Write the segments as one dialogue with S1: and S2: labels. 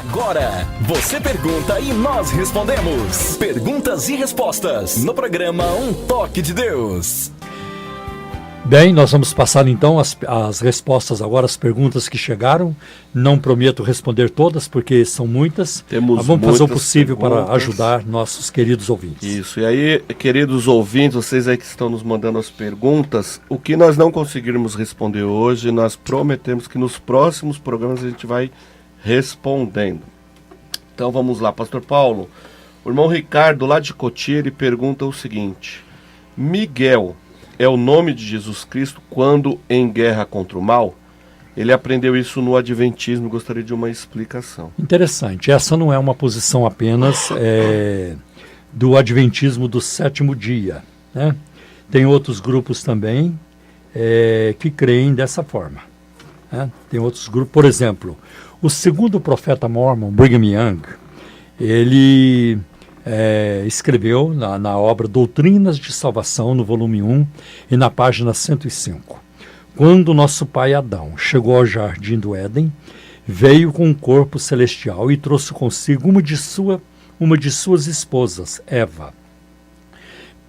S1: Agora, você pergunta e nós respondemos. Perguntas e respostas no programa Um Toque de Deus.
S2: Bem, nós vamos passar então as respostas agora, as perguntas que chegaram. Não prometo responder todas, porque são muitas. Mas vamos fazer o possível para ajudar nossos queridos ouvintes.
S3: Isso, e aí, queridos ouvintes, vocês aí que estão nos mandando as perguntas, o que nós não conseguirmos responder hoje, nós prometemos que nos próximos programas a gente vai respondendo. Então vamos lá, Pastor Paulo. O irmão Ricardo, lá de Cotia, ele pergunta o seguinte: Miguel é o nome de Jesus Cristo quando em guerra contra o mal? Ele aprendeu isso no Adventismo, gostaria de uma explicação.
S2: Interessante, essa não é uma posição apenas do Adventismo do sétimo dia, né? Tem outros grupos também que creem dessa forma, né? Tem outros grupos, por exemplo, o segundo profeta Mormon, Brigham Young, ele escreveu na obra Doutrinas de Salvação, no volume 1 e na página 105. Quando nosso pai Adão chegou ao jardim do Éden, veio com um corpo celestial e trouxe consigo uma de suas esposas, Eva.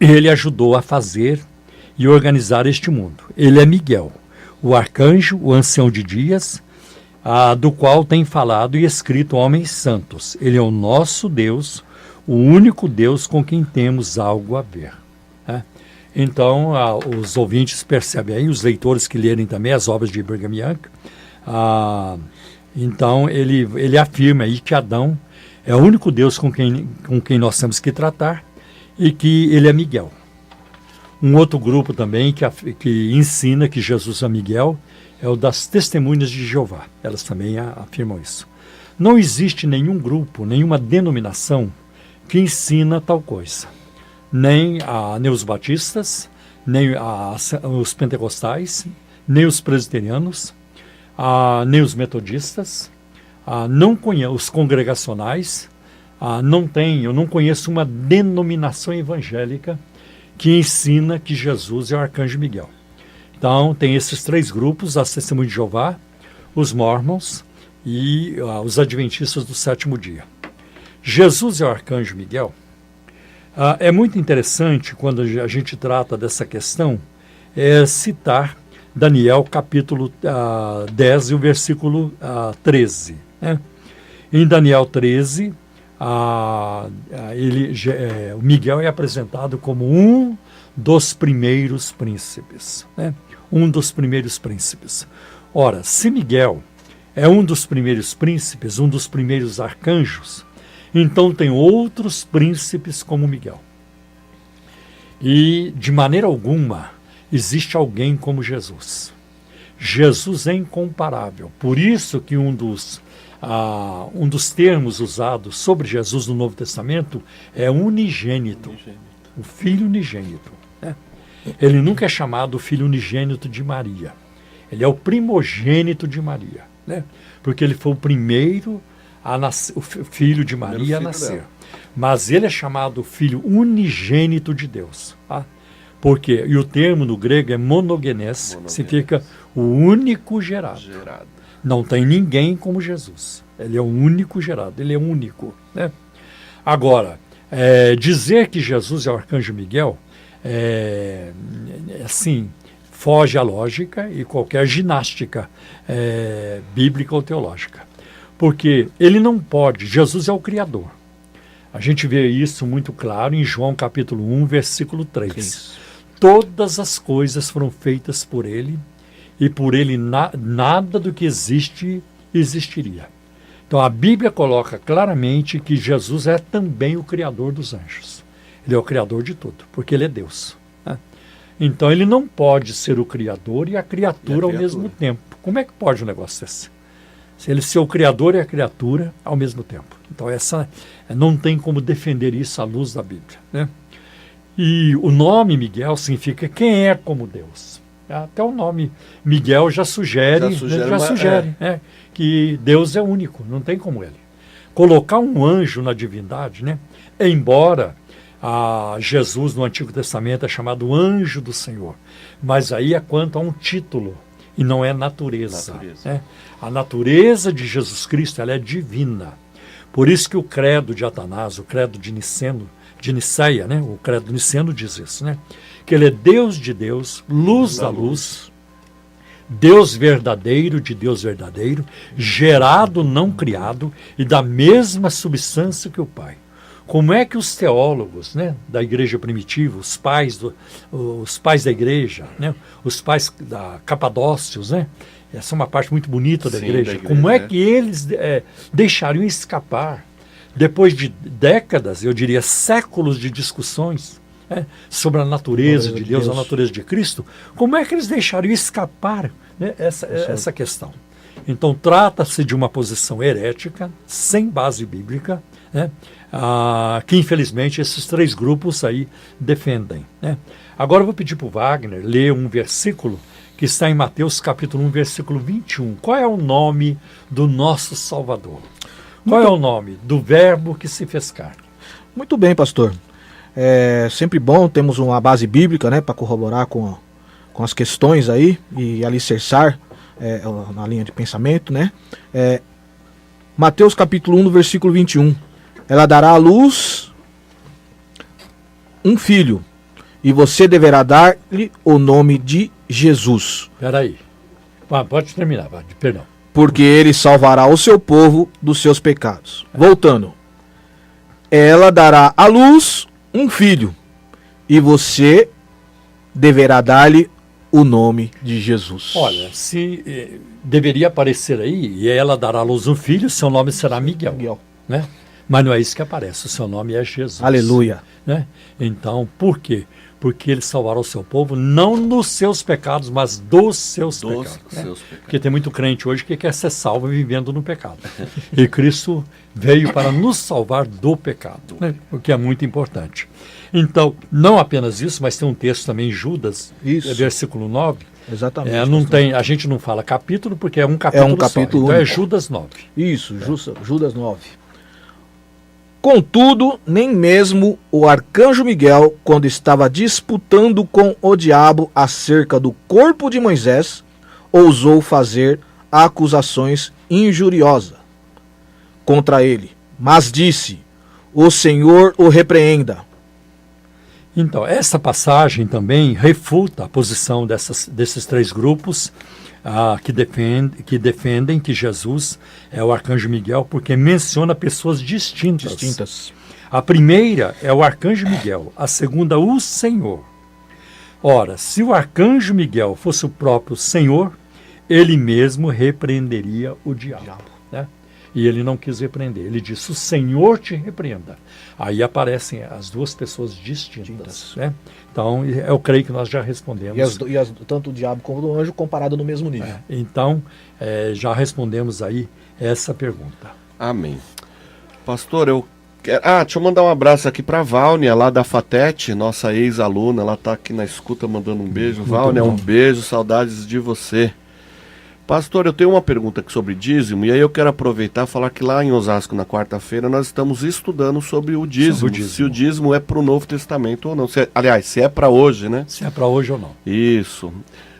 S2: Ele ajudou a fazer e organizar este mundo. Ele é Miguel, o arcanjo, o ancião de dias, do qual tem falado e escrito homens santos. Ele é o nosso Deus, o único Deus com quem temos algo a ver. Né? Então, os ouvintes percebem aí, os leitores que lerem também as obras de Brigham Young, então ele afirma aí que Adão é o único Deus com quem nós temos que tratar e que ele é Miguel. Um outro grupo também que ensina que Jesus é Miguel é o das Testemunhas de Jeová. Elas também afirmam isso. Não existe nenhum grupo, nenhuma denominação que ensina tal coisa. Nem os batistas, nem os pentecostais, nem os presbiterianos, nem os metodistas, os congregacionais, eu não conheço uma denominação evangélica que ensina que Jesus é o arcanjo Miguel. Então, tem esses três grupos, as Testemunhas de Jeová, os Mormons e os Adventistas do sétimo dia. Jesus é o arcanjo Miguel. É muito interessante, quando a gente trata dessa questão, citar Daniel capítulo 10 e o versículo 13. Né? Em Daniel 13, o Miguel é apresentado como um dos primeiros príncipes. Né? Um dos primeiros príncipes. Ora, se Miguel é um dos primeiros príncipes, um dos primeiros arcanjos, então tem outros príncipes como Miguel. E, de maneira alguma, existe alguém como Jesus. Jesus é incomparável. Por isso que um dos termos usados sobre Jesus no Novo Testamento é unigênito. O Filho unigênito. Né? Ele nunca é chamado Filho unigênito de Maria. Ele é o primogênito de Maria. Né? Porque ele foi o primeiro o filho de Maria a nascer. Mas ele é chamado filho unigênito de Deus. Tá? Porque, e o termo no grego é monogenes, que significa o único gerado. Não tem ninguém como Jesus. Ele é o único gerado, ele é único. Né? Agora, dizer que Jesus é o arcanjo Miguel, assim, foge à lógica e qualquer ginástica bíblica ou teológica. Porque ele não pode, Jesus é o Criador. A gente vê isso muito claro em João capítulo 1, versículo 3. Isso. Todas as coisas foram feitas por ele, e por ele nada do que existe existiria. Então a Bíblia coloca claramente que Jesus é também o Criador dos anjos. Ele é o Criador de tudo, porque ele é Deus. Né? Então ele não pode ser o Criador e a criatura ao mesmo tempo. Como é que pode um negócio desse? Se ele ser o Criador e a criatura ao mesmo tempo. Então não tem como defender isso à luz da Bíblia. Né? E o nome Miguel significa quem é como Deus. Até o nome Miguel já sugere que Deus é único, não tem como ele. Colocar um anjo na divindade, né? Embora Jesus no Antigo Testamento é chamado anjo do Senhor, mas aí é quanto a um título e não é natureza. Né? A natureza de Jesus Cristo, ela é divina. Por isso que o credo de Atanásio, o credo de Nicéia, né? O credo niceno diz isso, né? Que ele é Deus de Deus, luz da luz, Deus verdadeiro de Deus verdadeiro, gerado, não criado, e da mesma substância que o Pai. Como é que os teólogos, né, da igreja primitiva, os pais da igreja, né, os pais da Capadócios, né, essa é uma parte muito bonita da igreja, como é que eles deixariam escapar, depois de décadas, eu diria séculos de discussões, sobre a natureza de Deus, a natureza de Cristo, como é que eles deixariam escapar, né, essa questão? Então, trata-se de uma posição herética, sem base bíblica, né, que infelizmente esses três grupos aí defendem. Né? Agora eu vou pedir para o Wagner ler um versículo que está em Mateus capítulo 1, versículo 21. Qual é o nome do nosso Salvador? Qual é o nome do verbo que se fez carne?
S4: Muito bem, pastor. É sempre bom, temos uma base bíblica, né, para corroborar com as questões aí e alicerçar na linha de pensamento, né? Mateus capítulo 1, versículo 21. Ela dará à luz um filho, e você deverá dar-lhe o nome de Jesus.
S2: Espera aí. Pode terminar, perdão.
S4: Porque ele salvará o seu povo dos seus pecados. Voltando. Ela dará à luz um filho, e você deverá dar-lhe o nome de Jesus.
S2: Olha, se deveria aparecer aí, e ela dará à luz um filho, seu nome será Miguel. Né? Mas não é isso que aparece, o seu nome é Jesus.
S4: Aleluia.
S2: Né? Então, por quê? Porque ele salvará o seu povo, não nos seus pecados, mas dos seus pecados. Né? Porque tem muito crente hoje que quer ser salvo vivendo no pecado. E Cristo veio para nos salvar do pecado, né? O que é muito importante. Então, não apenas isso, mas tem um texto também em Judas, versículo 9.
S4: Exatamente.
S2: A gente não fala capítulo, porque é um capítulo só. Então único. É Judas 9.
S4: Isso, Judas 9. Contudo, nem mesmo o arcanjo Miguel, quando estava disputando com o diabo acerca do corpo de Moisés, ousou fazer acusações injuriosas contra ele, mas disse: o Senhor o repreenda.
S2: Então, essa passagem também refuta a posição desses três grupos que defendem que Jesus é o arcanjo Miguel, porque menciona pessoas distintas. A primeira é o arcanjo Miguel, a segunda o Senhor. Ora, se o arcanjo Miguel fosse o próprio Senhor, ele mesmo repreenderia o diabo. Né? E ele não quis repreender, ele disse: o Senhor te repreenda. Aí aparecem as duas pessoas distintas. Né? Então, eu creio que nós já respondemos.
S4: Tanto o diabo como o anjo comparado no mesmo nível.
S2: Então, já respondemos aí essa pergunta.
S3: Amém. Pastor, deixa eu mandar um abraço aqui para a Vânia, lá da FATET, nossa ex-aluna. Ela está aqui na escuta mandando um beijo. Vânia, um beijo, saudades de você. Pastor, eu tenho uma pergunta aqui sobre dízimo, e aí eu quero aproveitar e falar que lá em Osasco, na quarta-feira, nós estamos estudando sobre o dízimo. Se o dízimo é para o Novo Testamento ou não. Se é para hoje, né?
S2: Se é para hoje ou não.
S3: Isso.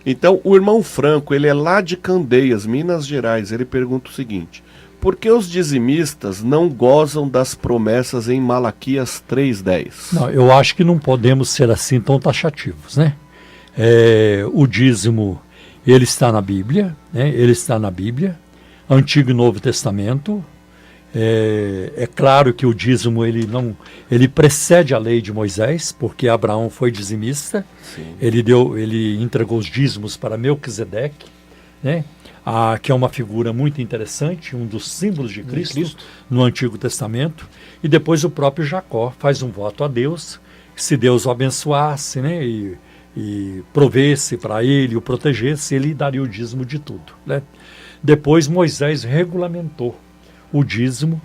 S3: Então, o irmão Franco, ele é lá de Candeias, Minas Gerais. Ele pergunta o seguinte: por que os dizimistas não gozam das promessas em Malaquias 3:10?
S2: Não, eu acho que não podemos ser assim tão taxativos, né? O dízimo... ele está na Bíblia, né? Ele está na Bíblia, Antigo e Novo Testamento. É claro que o dízimo ele precede a lei de Moisés, porque Abraão foi dizimista. Sim. Ele entregou os dízimos para Melquisedeque, né? Que é uma figura muito interessante, um dos símbolos de Cristo no Antigo Testamento. E depois o próprio Jacó faz um voto a Deus, que se Deus o abençoasse, né? E provesse para ele, o protegesse, ele daria o dízimo de tudo. Né? Depois Moisés regulamentou o dízimo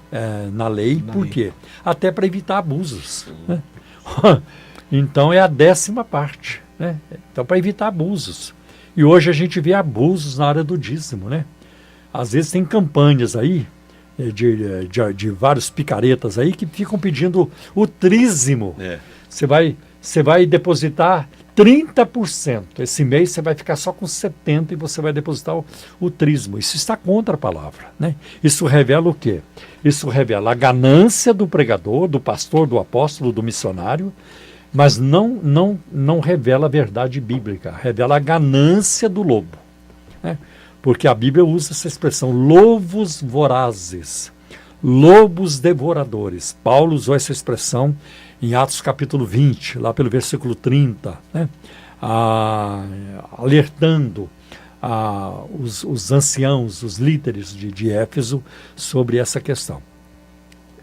S2: na lei, por quê? Até para evitar abusos. Né? Então é a 10ª parte. Né? Então, para evitar abusos. E hoje a gente vê abusos na área do dízimo. Né? Às vezes tem campanhas aí, de vários picaretas aí, que ficam pedindo o trízimo. Você vai depositar 30%. Esse mês você vai ficar só com 70% e você vai depositar o trismo. Isso está contra a palavra, né? Isso revela o quê? Isso revela a ganância do pregador, do pastor, do apóstolo, do missionário, mas não revela a verdade bíblica, revela a ganância do lobo, né? Porque a Bíblia usa essa expressão, lobos vorazes, lobos devoradores. Paulo usou essa expressão em Atos capítulo 20, lá pelo versículo 30, né? Alertando os anciãos, os líderes de Éfeso sobre essa questão.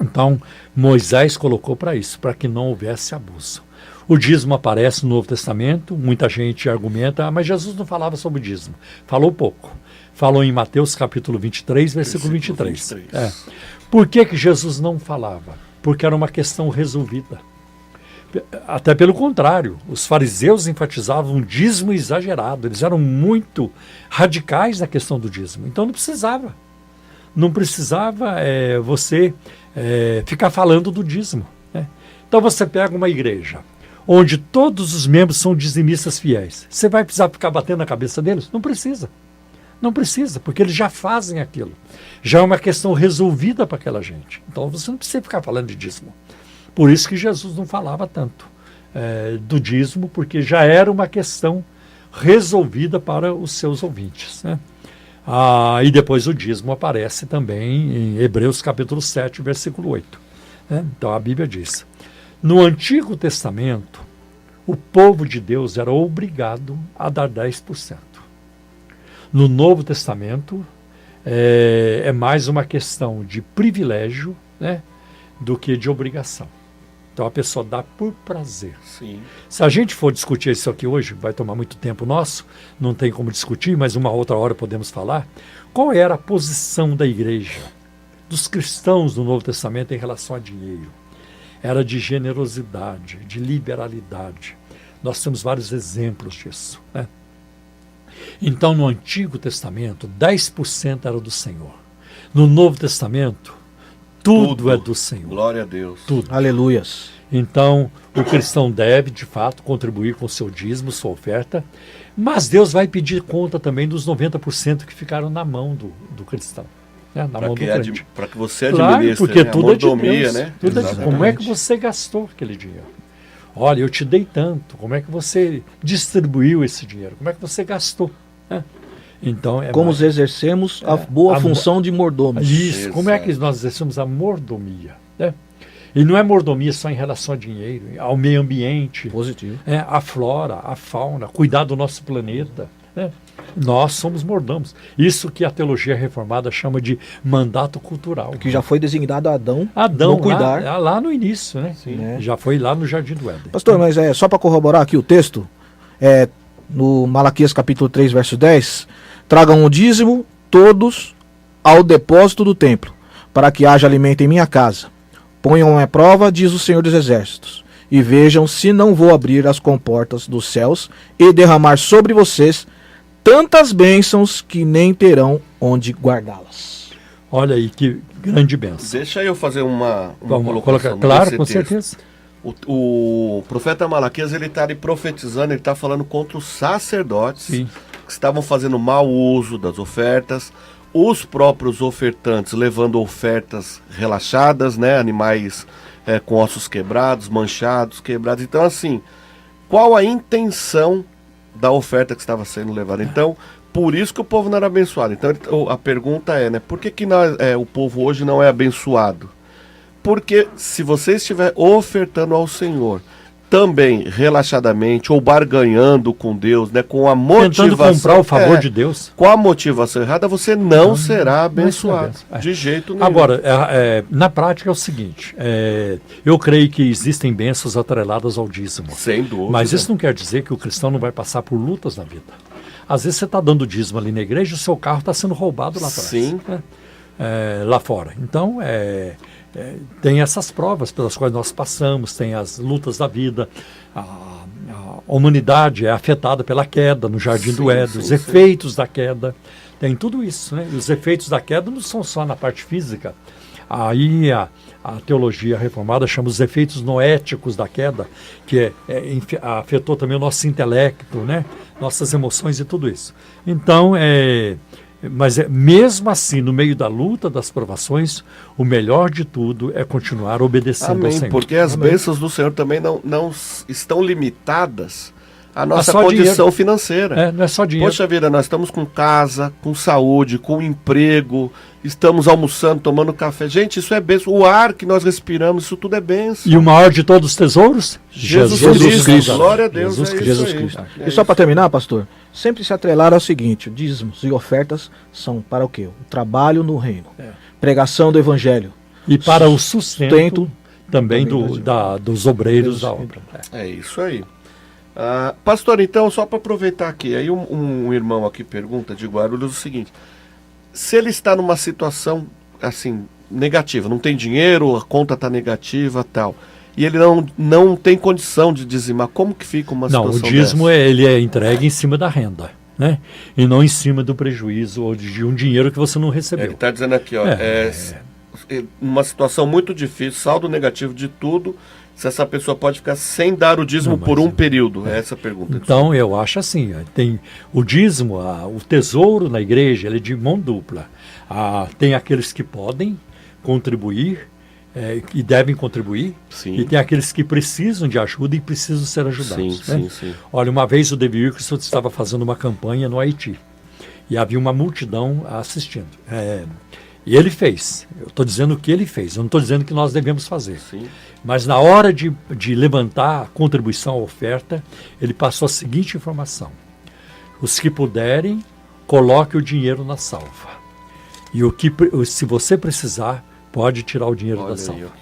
S2: Então, Moisés colocou para isso, para que não houvesse abuso. O dízimo aparece no Novo Testamento, muita gente argumenta, mas Jesus não falava sobre o dízimo. Falou pouco. Falou em Mateus capítulo 23, versículo 23. Por que Jesus não falava? Porque era uma questão resolvida. Até pelo contrário, os fariseus enfatizavam um dízimo exagerado, eles eram muito radicais na questão do dízimo, então não precisava você ficar falando do dízimo, né? Então você pega uma igreja onde todos os membros são dizimistas fiéis, você vai precisar ficar batendo na cabeça deles? Não precisa, porque eles já fazem aquilo, já é uma questão resolvida para aquela gente, então você não precisa ficar falando de dízimo. Por isso que Jesus não falava tanto do dízimo, porque já era uma questão resolvida para os seus ouvintes, né? E depois o dízimo aparece também em Hebreus capítulo 7, versículo 8. Né? Então a Bíblia diz, no Antigo Testamento, o povo de Deus era obrigado a dar 10%. No Novo Testamento, é mais uma questão de privilégio, né, do que de obrigação. Então a pessoa dá por prazer.
S3: Sim.
S2: Se a gente for discutir isso aqui hoje, vai tomar muito tempo nosso, não tem como discutir, mas uma outra hora podemos falar. Qual era a posição da igreja, dos cristãos do Novo Testamento em relação a dinheiro? Era de generosidade, de liberalidade. Nós temos vários exemplos disso, né? Então no Antigo Testamento, 10% era do Senhor. No Novo Testamento, tudo é do Senhor.
S3: Glória a Deus.
S2: Tudo.
S4: Aleluias.
S2: Então, o cristão deve, de fato, contribuir com o seu dízimo, sua oferta, mas Deus vai pedir conta também dos 90% que ficaram na mão do cristão, né? Na mão do crente.
S3: Para que você
S2: Claro,
S3: administre,
S2: porque
S3: né?
S2: tudo é de Deus.
S3: Né?
S2: Tudo é de, como é que você gastou aquele dinheiro? Olha, eu te dei tanto, como é que você distribuiu esse dinheiro? Como é que você gastou? Né? Então,
S4: como exercemos a boa função de mordomos.
S2: Isso, como é que nós exercemos a mordomia, né? E não é mordomia só em relação a dinheiro, ao meio ambiente,
S4: positivo,
S2: à flora, à fauna, cuidar do nosso planeta, né? Nós somos mordomos. Isso que a teologia reformada chama de mandato cultural.
S4: Que já foi designado a Adão
S2: cuidar. Lá no início, né?
S4: Sim, né?
S2: Já foi lá no Jardim do Éden.
S4: Pastor, mas só para corroborar aqui o texto, no Malaquias capítulo 3, verso 10, tragam o dízimo todos ao depósito do templo, para que haja alimento em minha casa. Ponham à prova, diz o Senhor dos Exércitos, e vejam se não vou abrir as comportas dos céus e derramar sobre vocês tantas bênçãos que nem terão onde guardá-las.
S2: Olha aí que grande bênção.
S3: Deixa eu fazer uma
S2: colocação. Claro, com certeza.
S3: O profeta Malaquias, ele está profetizando, ele está falando contra os sacerdotes.
S2: Sim.
S3: Que estavam fazendo mau uso das ofertas, os próprios ofertantes levando ofertas relaxadas, né, animais com ossos quebrados, manchados, quebrados. Então, assim, qual a intenção da oferta que estava sendo levada? Então, por isso que o povo não era abençoado. Então, a pergunta é, né, por que o povo hoje não é abençoado? Porque se você estiver ofertando ao Senhor também relaxadamente ou barganhando com Deus, né, com a motivação,
S2: tentando comprar o favor de Deus,
S3: com a motivação errada, você não será abençoado de jeito nenhum.
S2: Agora, na prática é o seguinte, eu creio que existem bênçãos atreladas ao dízimo.
S3: Sem dúvida.
S2: Mas isso não quer dizer que o cristão não vai passar por lutas na vida. Às vezes você está dando dízimo ali na igreja e o seu carro está sendo roubado lá atrás.
S3: Sim.
S2: Né? Lá fora. Então, tem essas provas pelas quais nós passamos, tem as lutas da vida, a humanidade é afetada pela queda no Jardim do Éden, os efeitos da queda, tem tudo isso, né? E os efeitos da queda não são só na parte física, Aí a teologia reformada chama os efeitos noéticos da queda, que afetou também o nosso intelecto, né? Nossas emoções e tudo isso. Então, mas mesmo assim, no meio da luta, das provações, o melhor de tudo é continuar obedecendo ao Senhor.
S3: Porque as bênçãos do Senhor também não estão limitadas à nossa condição
S2: dinheiro.
S3: Financeira.
S2: Não é só dinheiro.
S3: Poxa vida, nós estamos com casa, com saúde, com emprego, estamos almoçando, tomando café. Gente, isso é bênção. O ar que nós respiramos, isso tudo é bênção.
S2: E o maior de todos os tesouros?
S3: Jesus Cristo. Glória a Deus,
S4: Jesus Cristo. E só para terminar, pastor, sempre se atrelar ao seguinte: dízimos e ofertas são para o quê? O trabalho no reino, pregação do evangelho.
S2: E para o sustento também dos obreiros da obra.
S3: É isso aí. Pastor, então, só para aproveitar aqui, aí um irmão aqui pergunta de Guarulhos o seguinte: se ele está numa situação assim negativa, não tem dinheiro, a conta está negativa, tal, e ele não tem condição de dizimar, como que fica uma situação dessa?
S2: Não, o dízimo ele é entregue em cima da renda, né? E não em cima do prejuízo ou de um dinheiro que você não recebeu.
S3: Ele está dizendo aqui, ó, uma situação muito difícil, saldo negativo de tudo, se essa pessoa pode ficar sem dar o dízimo por um período? É essa a pergunta.
S2: Então, eu acho assim, tem o dízimo, o tesouro na igreja, ele é de mão dupla. Tem aqueles que podem contribuir, e devem contribuir,
S3: sim.
S2: E tem aqueles que precisam de ajuda e precisam ser ajudados.
S3: Sim,
S2: né?
S3: sim.
S2: Olha, uma vez o David Wilkerson estava fazendo uma campanha no Haiti, e havia uma multidão assistindo. E ele fez. Eu estou dizendo o que ele fez. Eu não estou dizendo que nós devemos fazer.
S3: Sim.
S2: Mas na hora de levantar a contribuição, a oferta, ele passou a seguinte informação: os que puderem, coloque o dinheiro na salva. E se você precisar, pode tirar o dinheiro da salva.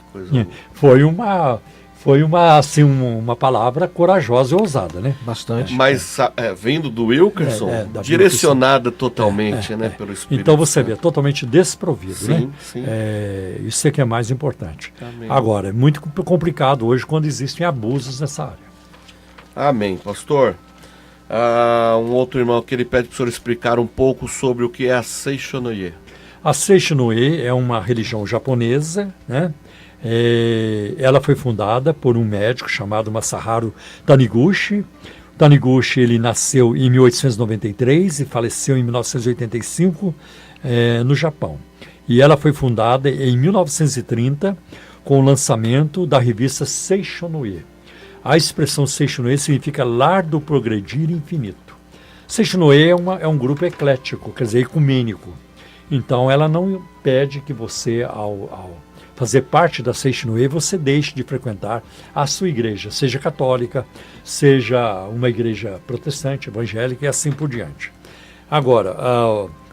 S2: Foi uma palavra corajosa e ousada, né?
S4: Bastante.
S3: Mas vindo do Wilkerson, direcionada totalmente, né, pelo Espírito.
S2: Então você vê, totalmente desprovido,
S3: sim,
S2: né?
S3: Sim.
S2: Isso é que é mais importante.
S3: Amém.
S2: Agora, é muito complicado hoje quando existem abusos nessa área.
S3: Amém, pastor. Um outro irmão que ele pede para o senhor explicar um pouco sobre o que é a Seishonoye.
S2: A Seishonoye é uma religião japonesa, né? Ela foi fundada por um médico chamado Masaharu Taniguchi. Taniguchi ele nasceu em 1893 e faleceu em 1985 no Japão. E ela foi fundada em 1930 com o lançamento da revista Seishonoye. A expressão Seishonoye significa lar do progredir infinito. Seishonoye é um grupo eclético, quer dizer, ecumênico. Então ela não pede que você, ao fazer parte da Seishonoye, você deixe de frequentar a sua igreja, seja católica, seja uma igreja protestante, evangélica e assim por diante. Agora,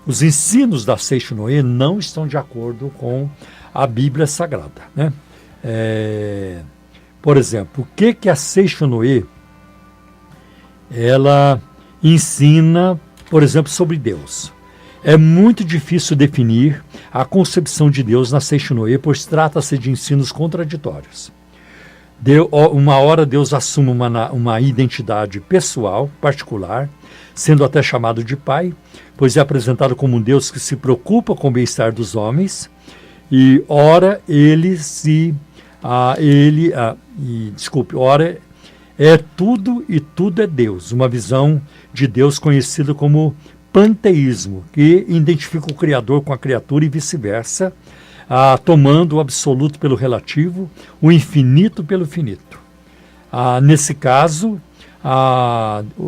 S2: os ensinos da Seishonoye não estão de acordo com a Bíblia Sagrada, né? Por exemplo, o que a Seishonoye ela ensina, por exemplo, sobre Deus? É muito difícil definir a concepção de Deus na Seishonoye, pois trata-se de ensinos contraditórios. Uma hora Deus assume uma identidade pessoal, particular, sendo até chamado de Pai, pois é apresentado como um Deus que se preocupa com o bem-estar dos homens, e ora ora é tudo e tudo é Deus, uma visão de Deus conhecida como panteísmo, que identifica o Criador com a criatura e vice-versa, tomando o absoluto pelo relativo, o infinito pelo finito. Nesse caso,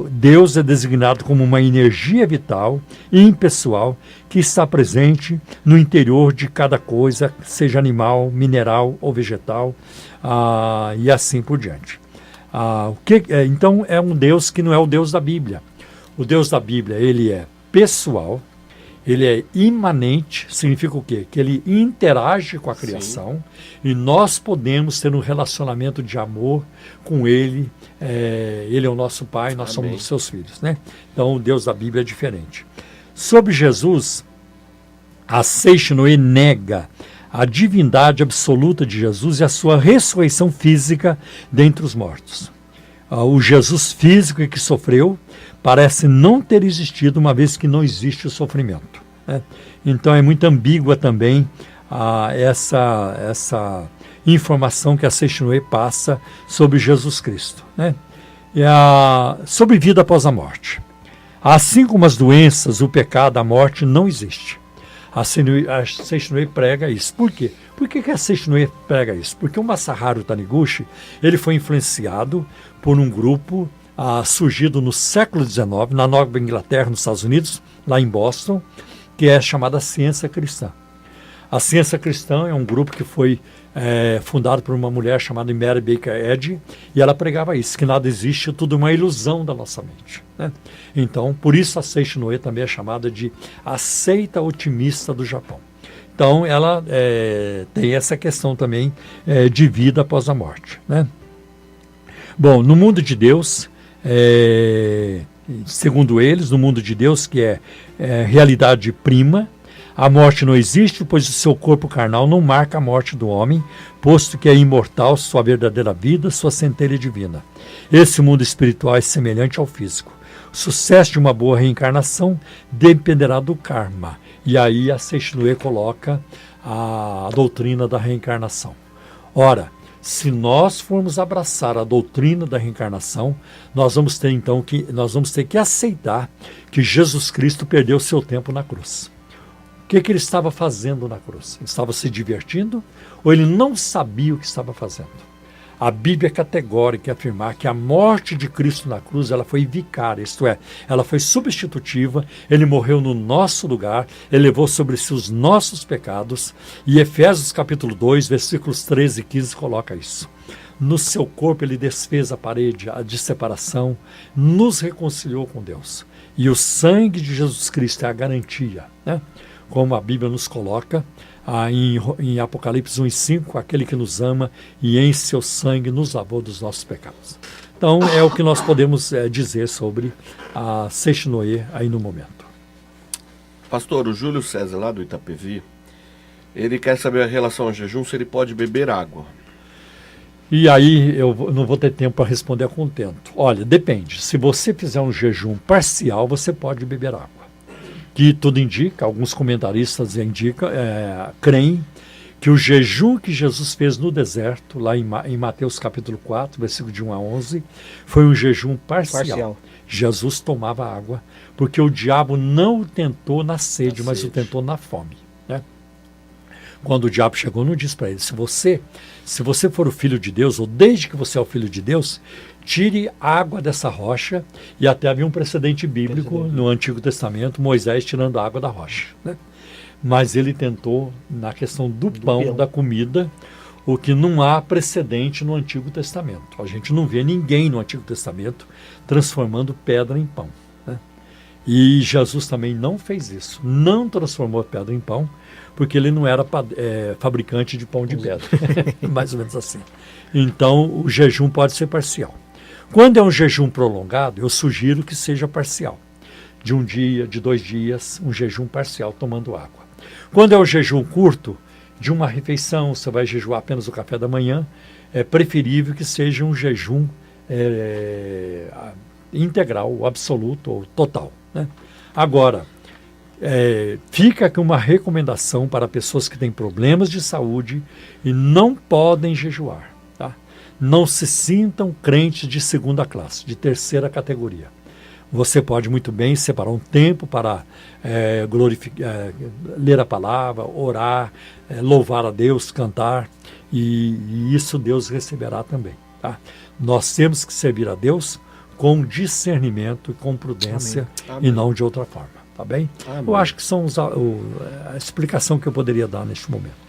S2: Deus é designado como uma energia vital e impessoal que está presente no interior de cada coisa, seja animal, mineral ou vegetal, e assim por diante. Então, é um Deus que não é o Deus da Bíblia. O Deus da Bíblia, ele é pessoal, ele é imanente, significa o quê? Que ele interage com a criação. Sim. E nós podemos ter um relacionamento de amor com ele. Ele é o nosso Pai, nós somos os seus filhos, né? Então o Deus da Bíblia é diferente. Sobre Jesus, a Seishonoye nega a divindade absoluta de Jesus e a sua ressurreição física dentre os mortos. O Jesus físico que sofreu parece não ter existido, uma vez que não existe o sofrimento, né? Então é muito ambígua também essa informação que a Seixinoe passa sobre Jesus Cristo, né? Sobre vida após a morte. Assim como as doenças, o pecado, a morte não existe. A Seixinoe prega isso. Por quê? Por que a Seixinoe prega isso? Porque o Masaharu Taniguchi, ele foi influenciado por um grupo surgido no século XIX, na Nova Inglaterra, nos Estados Unidos, lá em Boston, que é chamada Ciência Cristã. A Ciência Cristã é um grupo que foi fundado por uma mulher chamada Mary Baker Eddy, e ela pregava isso, que nada existe, tudo uma ilusão da nossa mente, né? Então, por isso a Seixinoe também é chamada de a seita otimista do Japão. Então, ela tem essa questão também de vida após a morte, né? Bom, no mundo de Deus, segundo eles, no mundo de Deus, que é realidade prima, a morte não existe, pois o seu corpo carnal não marca a morte do homem, posto que é imortal sua verdadeira vida, sua centelha divina. Esse mundo espiritual é semelhante ao físico. O sucesso de uma boa reencarnação dependerá do karma. E aí a Seixinoe coloca a doutrina da reencarnação. Ora, se nós formos abraçar a doutrina da reencarnação, nós vamos ter que aceitar que Jesus Cristo perdeu seu tempo na cruz. O que ele estava fazendo na cruz? Ele estava se divertindo ou ele não sabia o que estava fazendo? A Bíblia é categórica em afirmar que a morte de Cristo na cruz ela foi vicária, isto é, ela foi substitutiva, ele morreu no nosso lugar, ele levou sobre si os nossos pecados, e Efésios capítulo 2, versículos 13 e 15 coloca isso. No seu corpo ele desfez a parede de separação, nos reconciliou com Deus. E o sangue de Jesus Cristo é a garantia, né? Como a Bíblia nos coloca em Apocalipse 1:5, aquele que nos ama e em seu sangue nos lavou dos nossos pecados. Então é o que nós podemos dizer sobre a Seixinoe aí no momento.
S3: Pastor, o Júlio César lá do Itapevi, ele quer saber a relação ao jejum, se ele pode beber água.
S2: E aí eu não vou ter tempo para responder a contento. Olha, depende. Se você fizer um jejum parcial, você pode beber água. Que tudo indica, alguns comentaristas creem que o jejum que Jesus fez no deserto, lá em Mateus capítulo 4, versículo de 1 a 11, foi um jejum parcial. Jesus tomava água, porque o diabo não o tentou na sede, mas o tentou na fome, né? Quando o diabo chegou, não disse para ele, se você for o filho de Deus, ou desde que você é o filho de Deus, tire água dessa rocha, e até havia um precedente bíblico no Antigo Testamento, Moisés tirando a água da rocha, né? Mas ele tentou na questão do pão, da comida, o que não há precedente no Antigo Testamento. A gente não vê ninguém no Antigo Testamento transformando pedra em pão, né? E Jesus também não fez isso, não transformou a pedra em pão, porque ele não era fabricante de pão de pedra, mais ou menos assim. Então o jejum pode ser parcial. Quando é um jejum prolongado, eu sugiro que seja parcial. De 1 dia, de 2 dias, um jejum parcial tomando água. Quando é um jejum curto, de uma refeição, você vai jejuar apenas o café da manhã, é preferível que seja um jejum integral, absoluto ou total, né? Agora, fica aqui uma recomendação para pessoas que têm problemas de saúde e não podem jejuar. Não se sintam crentes de segunda classe, de terceira categoria. Você pode muito bem separar um tempo para ler a palavra, orar, louvar a Deus, cantar, e isso Deus receberá também, tá? Nós temos que servir a Deus com discernimento e com prudência. Amém. E não de outra forma, tá bem? Amém. Eu acho que são a explicação que eu poderia dar neste momento.